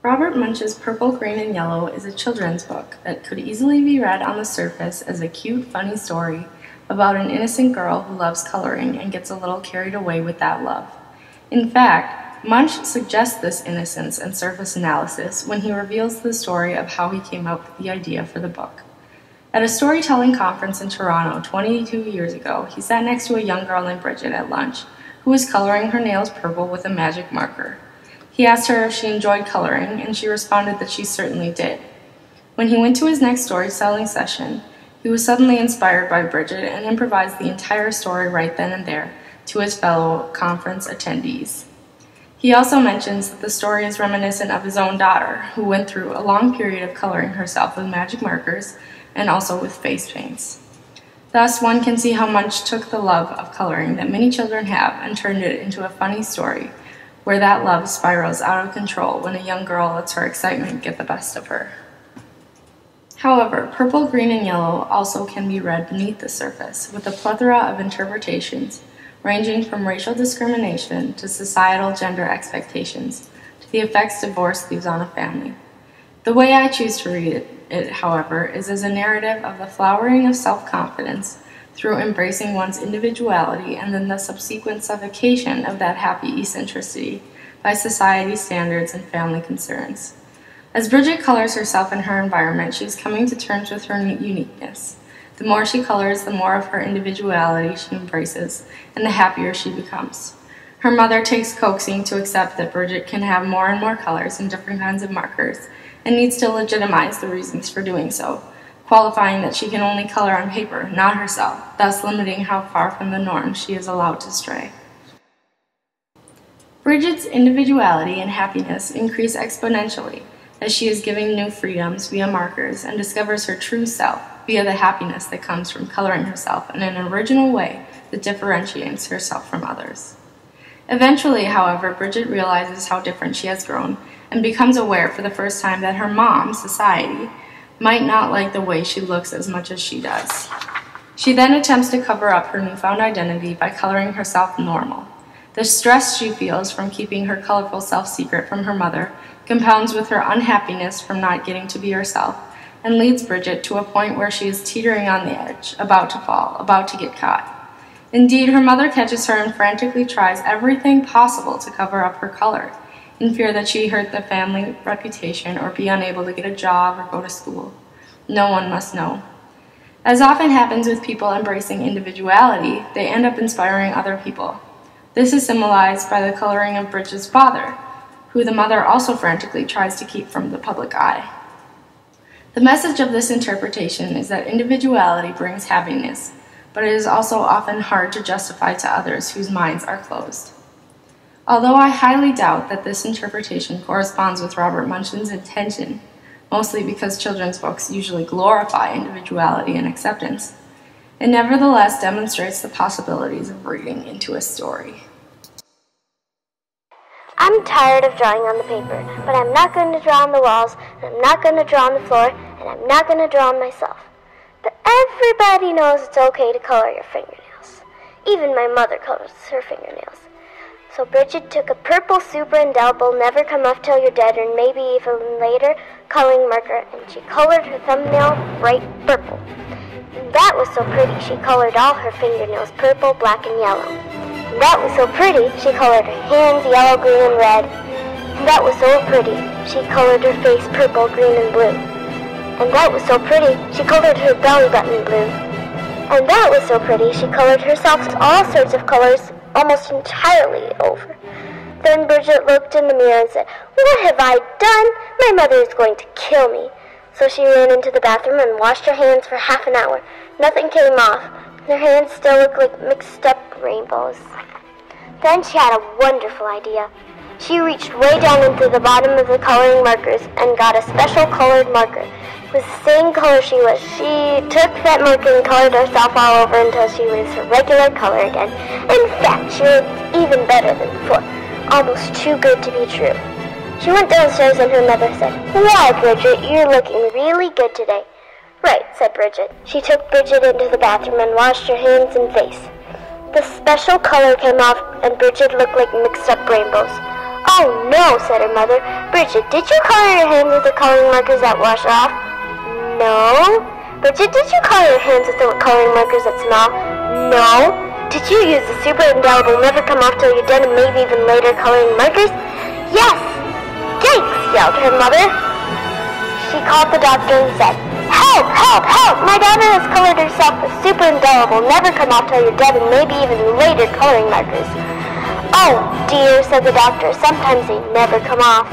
Robert Munsch's Purple, Green, and Yellow is a children's book that could easily be read on the surface as a cute, funny story about an innocent girl who loves coloring and gets a little carried away with that love. In fact, Munsch suggests this innocence and surface analysis when he reveals the story of how he came up with the idea for the book. At a storytelling conference in Toronto 22 years ago, he sat next to a young girl named Bridget at lunch who was coloring her nails purple with a magic marker. He asked her if she enjoyed coloring, and she responded that she certainly did. When he went to his next storytelling session, he was suddenly inspired by Bridget and improvised the entire story right then and there to his fellow conference attendees. He also mentions that the story is reminiscent of his own daughter, who went through a long period of coloring herself with magic markers and also with face paints. Thus, one can see how Munsch took the love of coloring that many children have and turned it into a funny story, where that love spirals out of control when a young girl lets her excitement get the best of her. However, Purple, Green, and Yellow also can be read beneath the surface, with a plethora of interpretations, ranging from racial discrimination to societal gender expectations, to the effects divorce leaves on a family. The way I choose to read it, however, is as a narrative of the flowering of self-confidence through embracing one's individuality and then the subsequent suffocation of that happy eccentricity by society's standards and family concerns. As Bridget colors herself in her environment, she is coming to terms with her uniqueness. The more she colors, the more of her individuality she embraces, and the happier she becomes. Her mother takes coaxing to accept that Bridget can have more and more colors and different kinds of markers, and needs to legitimize the reasons for doing so, qualifying that she can only color on paper, not herself, thus limiting how far from the norm she is allowed to stray. Bridget's individuality and happiness increase exponentially as she is given new freedoms via markers and discovers her true self via the happiness that comes from coloring herself in an original way that differentiates herself from others. Eventually, however, Bridget realizes how different she has grown and becomes aware for the first time that her mom, society, might not like the way she looks as much as she does. She then attempts to cover up her newfound identity by coloring herself normal. The stress she feels from keeping her colorful self secret from her mother compounds with her unhappiness from not getting to be herself and leads Bridget to a point where she is teetering on the edge, about to fall, about to get caught. Indeed, her mother catches her and frantically tries everything possible to cover up her color, in fear that she hurt the family reputation or be unable to get a job or go to school. No one must know. As often happens with people embracing individuality, they end up inspiring other people. This is symbolized by the coloring of Bridget's father, who the mother also frantically tries to keep from the public eye. The message of this interpretation is that individuality brings happiness, but it is also often hard to justify to others whose minds are closed. Although I highly doubt that this interpretation corresponds with Robert Munsch's intention, mostly because children's books usually glorify individuality and acceptance, it nevertheless demonstrates the possibilities of reading into a story. I'm tired of drawing on the paper, but I'm not going to draw on the walls, and I'm not going to draw on the floor, and I'm not going to draw on myself. But everybody knows it's okay to color your fingernails. Even my mother colors her fingernails. So Bridget took a purple super indelible, never come off till you're dead, or maybe even later, coloring marker, and she colored her thumbnail bright purple. And that was so pretty, she colored all her fingernails purple, black, and yellow. And that was so pretty, she colored her hands yellow, green, and red. And that was so pretty, she colored her face purple, green, and blue. And that was so pretty, she colored her belly button blue. And that was so pretty, she colored herself all sorts of colors, almost entirely over. Then Bridget looked in the mirror and said, "What have I done? My mother is going to kill me." So she ran into the bathroom and washed her hands for half an hour. Nothing came off. Her hands still looked like mixed up rainbows. Then she had a wonderful idea. She reached way down into the bottom of the coloring markers and got a special colored marker. It was the same color she was. She took that marker and colored herself all over until she was her regular color again. In fact, she looked even better than before. Almost too good to be true. She went downstairs and her mother said, "Why, Bridget, you're looking really good today." "Right," said Bridget. She took Bridget into the bathroom and washed her hands and face. The special color came off and Bridget looked like mixed up rainbows. Oh no, said her mother. Bridget, did you color your hands with the coloring markers that wash off? No. Bridget, did you color your hands with the coloring markers that smell? No. Did you use the super indelible never come off till you're dead and maybe even later coloring markers? Yes. Yikes, yelled her mother. She called the doctor and said, Help, help, help! My daughter has colored herself with super indelible never come off till you're dead and maybe even later coloring markers. Oh dear, said the doctor, sometimes they never come off.